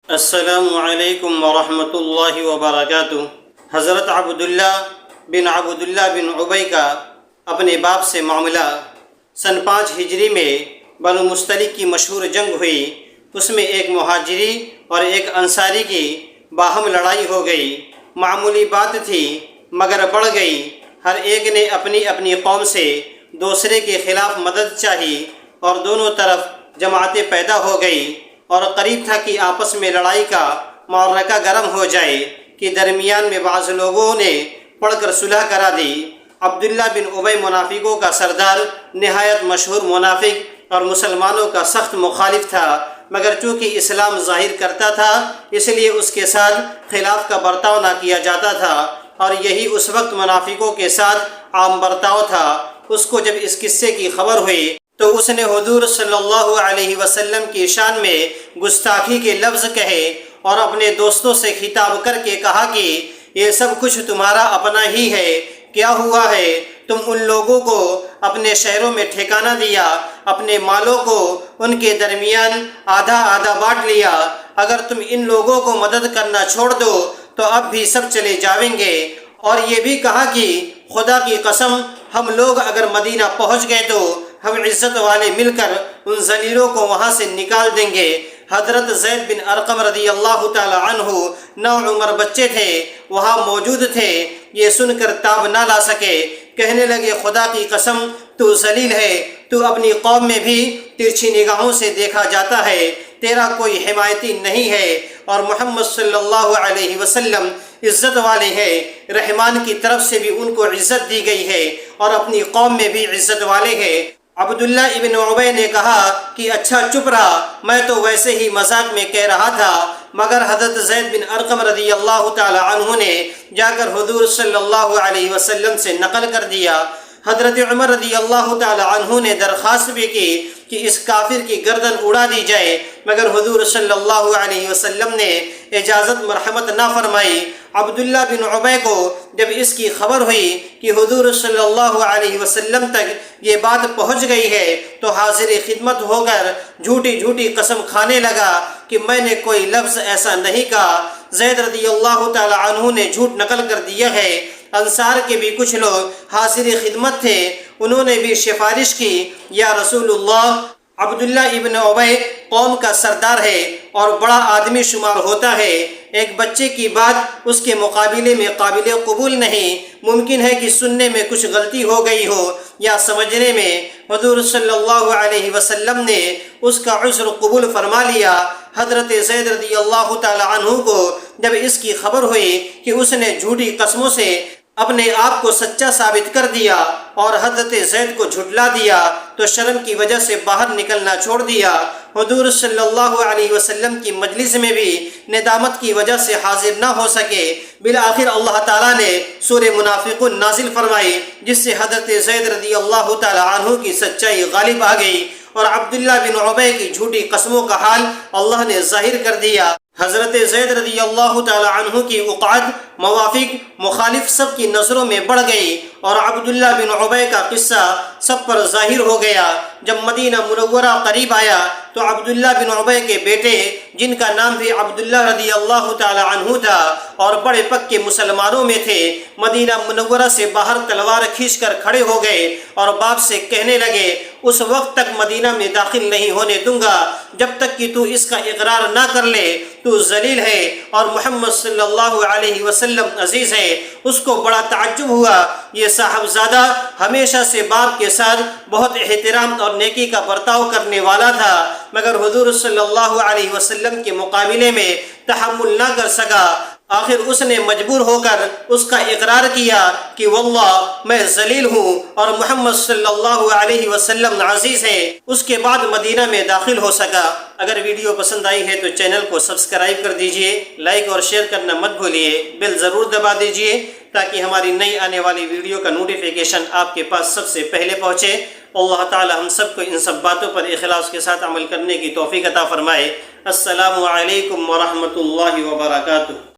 السلام علیکم ورحمۃ اللہ وبرکاتہ۔ حضرت عبداللہ بن ابی کا اپنے باپ سے معاملہ۔ سن 5 ہجری میں بنو مستلق کی مشہور جنگ ہوئی۔ اس میں ایک مہاجری اور ایک انصاری کی باہم لڑائی ہو گئی۔ معمولی بات تھی مگر بڑھ گئی۔ ہر ایک نے اپنی اپنی قوم سے دوسرے کے خلاف مدد چاہی اور دونوں طرف جماعتیں پیدا ہو گئی، اور قریب تھا کہ آپس میں لڑائی کا معرکہ گرم ہو جائے کہ درمیان میں بعض لوگوں نے پڑھ کر صلح کرا دی۔ عبداللہ بن ابی منافقوں کا سردار، نہایت مشہور منافق اور مسلمانوں کا سخت مخالف تھا، مگر چونکہ اسلام ظاہر کرتا تھا اس لیے اس کے ساتھ خلاف کا برتاؤ نہ کیا جاتا تھا، اور یہی اس وقت منافقوں کے ساتھ عام برتاؤ تھا۔ اس کو جب اس قصے کی خبر ہوئی تو اس نے حضور صلی اللہ علیہ وسلم کی شان میں گستاخی کے لفظ کہے اور اپنے دوستوں سے خطاب کر کے کہا کہ یہ سب کچھ تمہارا اپنا ہی ہے، کیا ہوا ہے؟ تم ان لوگوں کو اپنے شہروں میں ٹھکانہ دیا، اپنے مالوں کو ان کے درمیان آدھا آدھا بانٹ لیا۔ اگر تم ان لوگوں کو مدد کرنا چھوڑ دو تو اب بھی سب چلے جائیں گے۔ اور یہ بھی کہا کہ خدا کی قسم، ہم لوگ اگر مدینہ پہنچ گئے تو ہم عزت والے مل کر ان ذلیلوں کو وہاں سے نکال دیں گے۔ حضرت زید بن ارقم رضی اللہ تعالی عنہ 9 عمر بچے تھے، وہاں موجود تھے۔ یہ سن کر تاب نہ لا سکے، کہنے لگے خدا کی قسم تو ذلیل ہے، تو اپنی قوم میں بھی ترچھی نگاہوں سے دیکھا جاتا ہے، تیرا کوئی حمایتی نہیں ہے، اور محمد صلی اللہ علیہ وسلم عزت والے ہیں، رحمان کی طرف سے بھی ان کو عزت دی گئی ہے اور اپنی قوم میں بھی عزت والے ہیں۔ عبداللہ ابن ابی نے کہا کہ اچھا چپ رہا، میں تو ویسے ہی مذاق میں کہہ رہا تھا، مگر حضرت زید بن ارقم رضی اللہ تعالی عنہ نے جا کر حضور صلی اللہ علیہ وسلم سے نقل کر دیا۔ حضرت عمر رضی اللہ تعالی عنہ نے درخواست بھی کی کہ اس کافر کی گردن اڑا دی جائے، مگر حضور صلی اللہ علیہ وسلم نے اجازت مرحمت نہ فرمائی۔ عبداللہ بن ابی کو جب اس کی خبر ہوئی کہ حضور صلی اللہ علیہ وسلم تک یہ بات پہنچ گئی ہے تو حاضر خدمت ہو کر جھوٹی قسم کھانے لگا کہ میں نے کوئی لفظ ایسا نہیں کہا۔ زید رضی اللہ تعالی عنہ نے جھوٹ نقل کر دیا ہے۔ انصار کے بھی کچھ لوگ حاضر خدمت تھے، انہوں نے بھی سفارش کی، یا رسول اللہ، عبداللہ ابن ابی قوم کا سردار ہے اور بڑا آدمی شمار ہوتا ہے، ایک بچے کی بات اس کے مقابلے میں قابل قبول نہیں، ممکن ہے کہ سننے میں کچھ غلطی ہو گئی ہو یا سمجھنے میں۔ حضور صلی اللہ علیہ وسلم نے اس کا عذر قبول فرما لیا۔ حضرت زید رضی اللہ تعالی عنہ کو جب اس کی خبر ہوئی کہ اس نے جھوٹی قسموں سے اپنے آپ کو سچا ثابت کر دیا اور حضرت زید کو جھٹلا دیا تو شرم کی وجہ سے باہر نکلنا چھوڑ دیا۔ حضور صلی اللہ علیہ وسلم کی مجلس میں بھی ندامت کی وجہ سے حاضر نہ ہو سکے۔ بالآخر اللہ تعالیٰ نے سورہ منافقون نازل فرمائی، جس سے حضرت زید رضی اللہ تعالی عنہ کی سچائی غالب آ گئی اور عبداللہ بن ابی کی جھوٹی قسموں کا حال اللہ نے ظاہر کر دیا۔ حضرت زید رضی اللہ تعالی عنہ کی اقعاد، موافق، مخالف سب کی نظروں میں بڑھ گئی اور عبداللہ بن ابی کا قصہ سب پر ظاہر ہو گیا۔ جب مدینہ منورہ قریب آیا تو عبداللہ بن ابی کے بیٹے، جن کا نام بھی عبداللہ رضی اللہ تعالی عنہ تھا اور بڑے پکے مسلمانوں میں تھے، مدینہ منورہ سے باہر تلوار کھینچ کر کھڑے ہو گئے اور باپ سے کہنے لگے اس وقت تک مدینہ میں داخل نہیں ہونے دوں گا جب تک کہ تو اس کا اقرار نہ کر لے تو ذلیل ہے اور محمد صلی اللہ علیہ وسلم عزیز ہے۔ اس کو بڑا تعجب ہوا، یہ صاحبزادہ ہمیشہ سے باپ کے ساتھ بہت احترام اور نیکی کا برتاؤ کرنے والا تھا، مگر حضور صلی اللہ علیہ وسلم کے مقابلے میں تحمل نہ کر سکا۔ آخر اس نے مجبور ہو کر اس کا اقرار کیا کہ واللہ میں ذلیل ہوں اور محمد صلی اللہ علیہ وسلم عزیز ہے۔ اس کے بعد مدینہ میں داخل ہو سکا۔ اگر ویڈیو پسند آئی ہے تو چینل کو سبسکرائب کر دیجئے، لائک اور شیئر کرنا مت بھولیے، بیل ضرور دبا دیجئے تاکہ ہماری نئی آنے والی ویڈیو کا نوٹیفیکیشن آپ کے پاس سب سے پہلے پہنچے۔ اللہ تعالی ہم سب کو ان سب باتوں پر اخلاص کے ساتھ عمل کرنے کی توفیق عطا فرمائے۔ السلام علیکم ورحمۃ اللہ وبرکاتہ۔